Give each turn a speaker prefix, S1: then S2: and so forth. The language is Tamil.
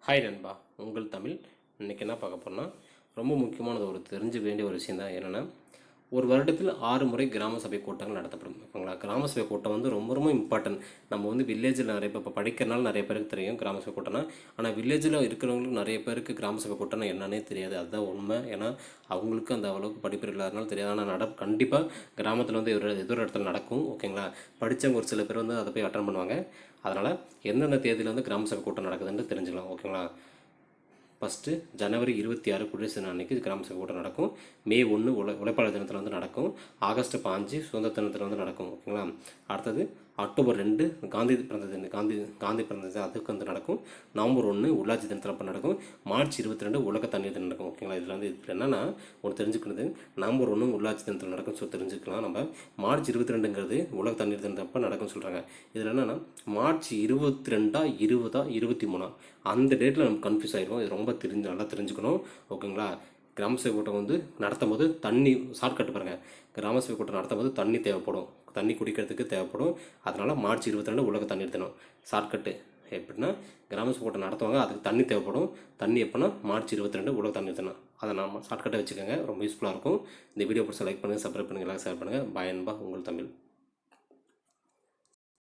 S1: ஹாய் நண்பா, உங்கள் தமிழ். இன்றைக்கி என்ன பார்க்க போகிறோன்னா, ரொம்ப முக்கியமானது தெரிஞ்சுக்க வேண்டிய ஒரு விஷயம் தான். என்னென்னா, ஒரு வருடத்தில் 6 முறை கிராம சபை கூட்டங்கள் நடத்தப்படும். ஓகேங்களா? கிராம சபை கூட்டம் ரொம்ப ரொம்ப இம்பார்ட்டன்ட். நம்ம வில்லேஜில் நிறைய இப்போ படிக்கிறனால நிறைய பேருக்கு தெரியும் கிராம சபை கூட்டம்னா. ஆனால் வில்லேஜில் இருக்கிறவங்களுக்கு நிறைய பேருக்கு கிராம சபை கூட்டம்னா என்னன்னே தெரியாது. அதுதான் உண்மை. ஏன்னா அவங்களுக்கு அந்த அளவுக்கு படிப்பு இல்லாதனால தெரியாது. ஆனால் கண்டிப்பாக கிராமத்தில் ஏதோ ஒரு இடத்துல நடக்கும். ஓகேங்களா? படித்தவங்க ஒரு சில பேர் அதை போய் அட்டன் பண்ணுவாங்க. அதனால் எந்தெந்த தேதியில் கிராம சபை கூட்டம் நடக்குதுன்னு தெரிஞ்சுக்கலாம். ஓகேங்களா? ஃபஸ்ட்டு ஜனவரி 26 குடியரசு தினம் அன்றைக்கி கிராம சபை கூட்டம் நடக்கும். மே 1 உழைப்பாளர் தினத்தில் நடக்கும். ஆகஸ்ட் 5 சுதந்திர தினத்தில் நடக்கும். ஓகேங்களா? அடுத்தது அக்டோபர் 2 காந்தி பிறந்த தினம் காந்தி பிறந்த தினம் அதுக்கு நடக்கும். நவம்பர் 1 உள்ளாட்சி தினத்தில் அப்போ நடக்கும். மார்ச் 22 உலக தண்ணீர் தினம் நடக்கும். ஓகேங்களா? இதில் இதில் என்னென்னா தெரிஞ்சுக்கிறது, நவம்பர் 1 உள்ளாட்சி தினத்தில் நடக்கும்னு சொல்லி தெரிஞ்சுக்கலாம். நம்ம மார்ச் 22ங்கிறது உலக தண்ணீர் தினம் அப்போ நடக்கும்னு சொல்கிறாங்க. இதில் என்னென்னா மார்ச் 22 20 23 அந்த டேட்டில் நம்ம கன்ஃபியூஸ் ஆகிடும். இது ரொம்ப நல்லா தெரிஞ்சுக்கணும். ஓகேங்களா? கிராம சபை கூட்டம் நடத்தும் போது தண்ணி ஷார்ட்கட் பாருங்கள். கிராம சபை கூட்டம் நடத்தும் போது தண்ணி தேவைப்படும். தண்ணி குடிக்கிறதுக்கு தேவைப்படும். அதனால் மார்ச் 22 உலக தண்ணீர் தினம். ஷார்ட்கட்டு எப்படின்னா, கிராம சபை கூட்டம் நடத்துவாங்க, அதுக்கு தண்ணி தேவைப்படும். தண்ணி எப்போனா மார்ச் 22 உலக தண்ணீர் தினம். அதை நம்ம ஷார்ட்கட்டை வச்சுக்கோங்க, ரொம்ப யூஸ்ஃபுல்லாக இருக்கும். இந்த வீடியோ பிடிச்ச லைக் பண்ணுங்கள், சப்ஸ்கிரைப் பண்ணுங்கள், எல்லாம் ஷேர் பண்ணுங்கள். பாய் அன்பா, உங்கள் தமிழ்.